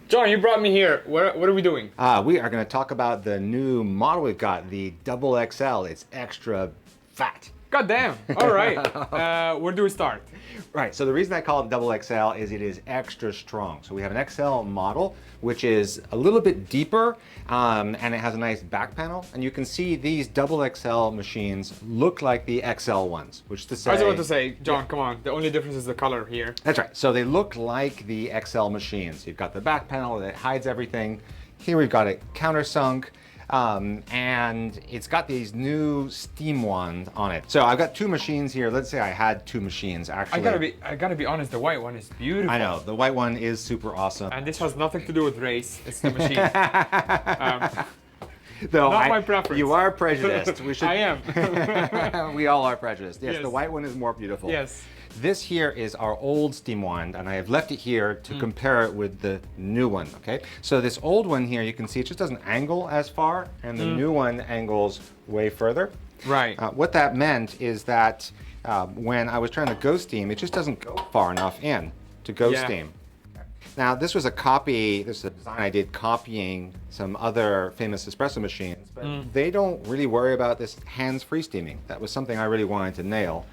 John, you brought me here. What are we doing? We are going to talk about the new model we've got, the XXL. It's extra fat. God damn. All right. Where do we start? Right, so the reason I call it XXL is it is extra strong. So we have an XL model, which is a little bit deeper, and it has a nice back panel. And you can see these XXL machines look like the XL ones, which to say... I was about to say, John, come on. The only difference is the color here. That's right. So they look like the XL machines. You've got the back panel that hides everything. Here we've got it countersunk. And it's got these new steam wands on it. So I've got two machines here. Let's say I had two machines actually. I gotta be honest, the white one is beautiful. I know, the white one is super awesome. And this has nothing to do with race, it's the machine. Though not my preference. You are prejudiced. We should... I am. We all are prejudiced. Yes, Yes, the white one is more beautiful. Yes. This here is our old steam wand, and I have left it here to compare it with the new one, okay? So this old one here, you can see it just doesn't angle as far, and the new one angles way further. Right. What that meant is that when I was trying to go steam, it just doesn't go far enough in to go steam. Now, this was a copy, this is a design I did copying some other famous espresso machines, but they don't really worry about this hands-free steaming. That was something I really wanted to nail.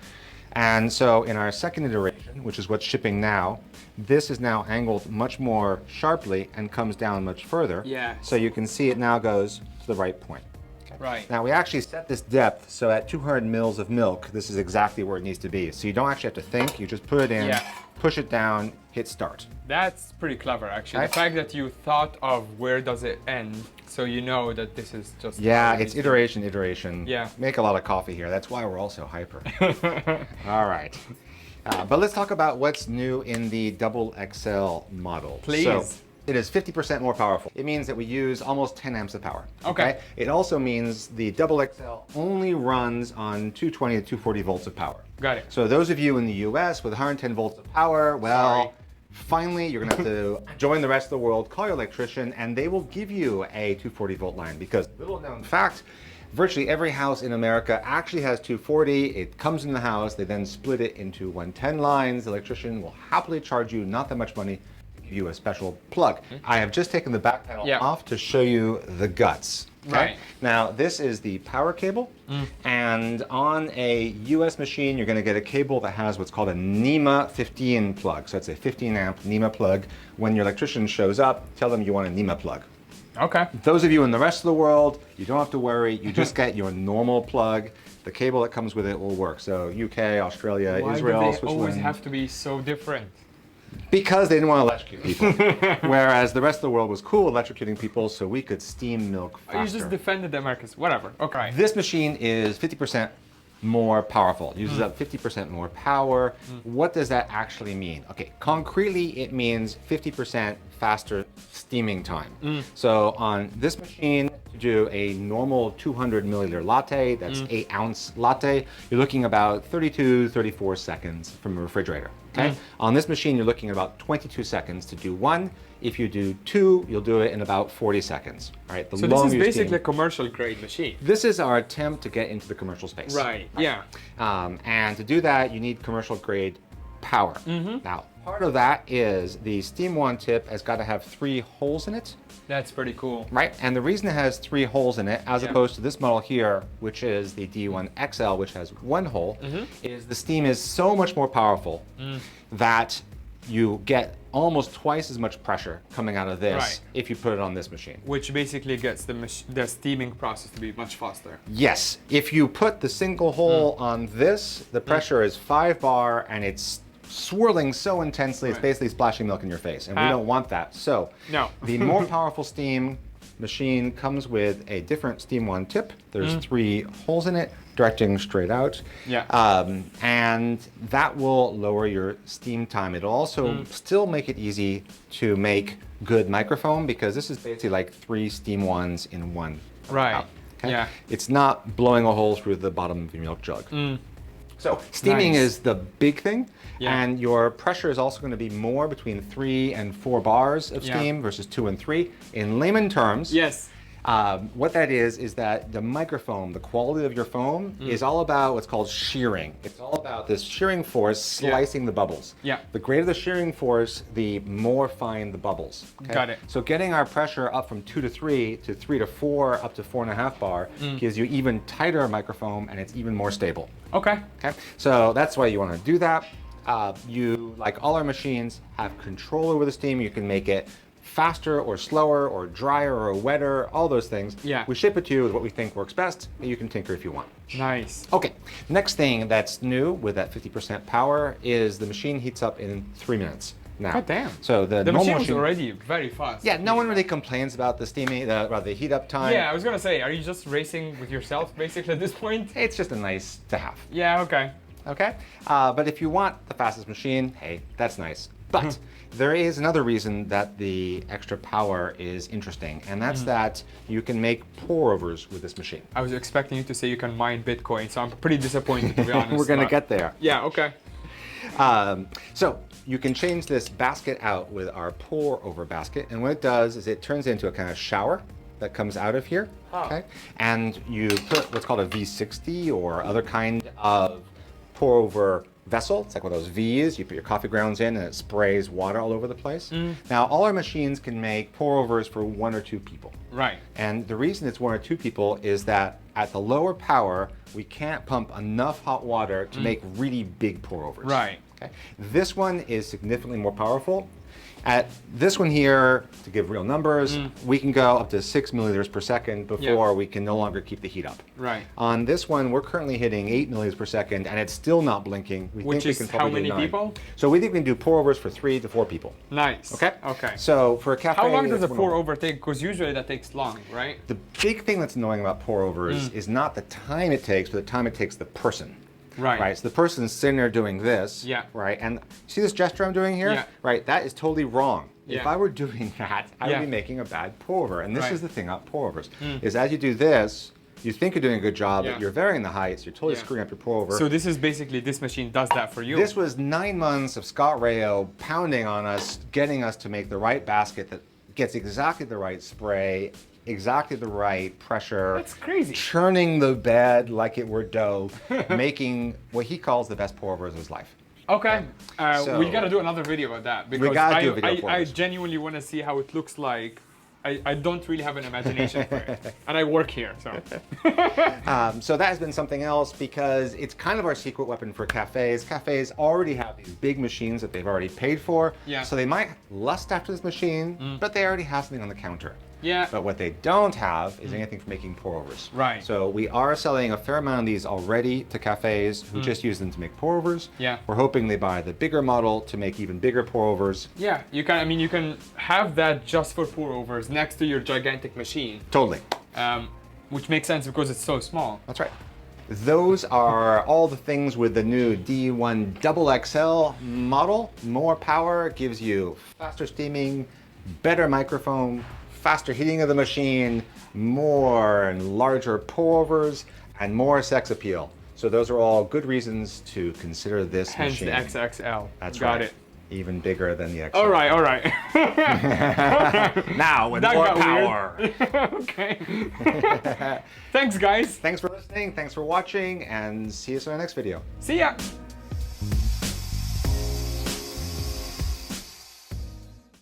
And so in our second iteration, which is what's shipping now, this is now angled much more sharply and comes down much further. Yeah. So you can see it now goes to the right point. Okay. Right. Now we actually set this depth, so at 200 mils of milk, this is exactly where it needs to be. So you don't actually have to think, you just put it in, push it down, hit start. That's pretty clever, actually. Right? The fact that you thought of where does it end, so you know that this is just... Yeah, it's iteration. Yeah. Make a lot of coffee here. That's why we're all so hyper. All right. But let's talk about what's new in the XXL model. Please. So, it is 50% more powerful. It means that we use almost 10 amps of power. Okay. It also means the XXL only runs on 220 to 240 volts of power. Got it. So those of you in the US with 110 volts of power, well, Sorry. finally you're gonna have to join the rest of the world, call your electrician, and they will give you a 240 volt line, because little known fact, virtually every house in America actually has 240. It comes in the house, they then split it into 110 lines. The electrician will happily charge you not that much money, give you a special plug. I have just taken the back panel off to show you the guts. Okay? Right. Now this is the power cable, and on a US machine you're going to get a cable that has what's called a NEMA 15 plug. So it's a 15 amp NEMA plug. When your electrician shows up, tell them you want a NEMA plug. Okay. Those of you in the rest of the world, you don't have to worry. You just get your normal plug. The cable that comes with it will work. So UK, Australia, Israel, Why do they Switzerland. always have to be so different? Because they didn't want to electrocute people. Whereas the rest of the world was cool electrocuting people, so we could steam milk faster. You just defended the Americans. Whatever. Okay. This machine is 50% more powerful. It uses up 50% more power. What does that actually mean? Okay, concretely it means 50% faster steaming time. So on this machine, to do a normal 200 milliliter latte, that's 8 ounce latte, you're looking about 32, 34 seconds from a refrigerator. Okay? On this machine, you're looking at about 22 seconds to do one. If you do two, you'll do it in about 40 seconds. All right, So this is basically a commercial grade machine. This is our attempt to get into the commercial space. Right, yeah. And to do that, you need commercial grade power. Now, part of that is the steam wand tip has got to have 3 holes in it. That's pretty cool. Right, and the reason it has 3 holes in it, as opposed to this model here, which is the DE1XXL, which has 1 hole, is the steam is so much more powerful that you get almost twice as much pressure coming out of this if you put it on this machine. Which basically gets the steaming process to be much faster. Yes, if you put the single hole on this, the pressure is 5 bar and it's swirling so intensely, it's basically splashing milk in your face, and we don't want that. So the more powerful steam machine comes with a different steam wand tip. There's 3 holes in it, directing straight out. And that will lower your steam time. It'll also still make it easy to make good microfoam, because this is basically like 3 steam wands in one. Right. Okay? Yeah. It's not blowing a hole through the bottom of your milk jug. So steaming is the big thing, and your pressure is also going to be more between 3 and 4 bars of steam versus 2 and 3. In layman terms, What that is that the microfoam, the quality of your foam, is all about what's called shearing. It's all about this shearing force slicing the bubbles. Yeah. The greater the shearing force, the more fine the bubbles. Okay? Got it. So getting our pressure up from 2 to 3 to 3 to 4 up to 4.5 bar gives you even tighter microfoam, and it's even more stable. Okay. Okay. So that's why you want to do that. You, like all our machines, have control over the steam. You can make it faster or slower or drier or wetter, all those things. Yeah. We ship it to you with what we think works best, and you can tinker if you want. Nice. Okay, next thing that's new with that 50% power is the machine heats up in 3 minutes now. God damn. So the machine normal was already very fast. Yeah, no one really complains about the steaming, the heat up time. Yeah, I was gonna say, are you just racing with yourself basically at this point? It's just a nice to have. Yeah, okay. Okay, but if you want the fastest machine, hey, that's nice. But there is another reason that the extra power is interesting, and that's that you can make pour-overs with this machine. I was expecting you to say you can mine Bitcoin, so I'm pretty disappointed, to be honest. We're gonna get there. Yeah, okay. So you can change this basket out with our pour-over basket, and what it does is it turns into a kind of shower that comes out of here. Okay, and you put what's called a V60 or other kind of pour-over vessel. It's like one of those V's. You put your coffee grounds in and it sprays water all over the place. Now, all our machines can make pour-overs for 1 or 2 people. Right. And the reason it's 1 or 2 people is that at the lower power, we can't pump enough hot water to make really big pour-overs. Right. Okay. This one is significantly more powerful. At this one here, to give real numbers, we can go up to 6 milliliters per second before we can no longer keep the heat up. Right. On this one, we're currently hitting 8 milliliters per second, and it's still not blinking. We Which think is we can how probably many do 9. people? So we think we can do pour-overs for 3 to 4 people. Nice. Okay? Okay. So for a cafe, How long does a it's pour-over take? Because usually that takes long, right? The big thing that's annoying about pour-overs is not the time it takes, but the time it takes the person. Right. Right. So the person's sitting there doing this. Yeah. Right. And see this gesture I'm doing here? Yeah. Right. That is totally wrong. Yeah. If I were doing that, I would be making a bad pour-over. And this is the thing about pour-overs, is as you do this, you think you're doing a good job, but you're varying the heights, you're totally screwing up your pour-over. So this is basically, this machine does that for you? This was 9 months of Scott Rayo pounding on us, getting us to make the right basket that gets exactly the right spray, exactly the right pressure. That's crazy. Churning the bed like it were dough, making what he calls the best pour-overs of his life. Okay, So- we gotta do another video about that because gotta do a video for I this. genuinely want to see how it looks like. I don't really have an imagination for it, and I work here, so. So that has been something else because it's kind of our secret weapon for cafes. Cafes already have these big machines that they've already paid for, so they might lust after this machine, but they already have something on the counter. Yeah. But what they don't have is anything for making pour-overs. Right. So we are selling a fair amount of these already to cafes who just use them to make pour-overs. Yeah. We're hoping they buy the bigger model to make even bigger pour-overs. Yeah, you can. I mean, you can have that just for pour-overs next to your gigantic machine. Totally. Which makes sense because it's so small. That's right. Those are all the things with the new DE1XXL model. More power gives you faster steaming, better microphone, faster heating of the machine, more and larger pour-overs, and more sex appeal. So those are all good reasons to consider this Hence machine. the XXL. That's Got right. it. Even bigger than the XL. All right, all right. Now with That more got power. Okay. Thanks, guys. Thanks for listening. Thanks for watching, and see you in the next video. See ya.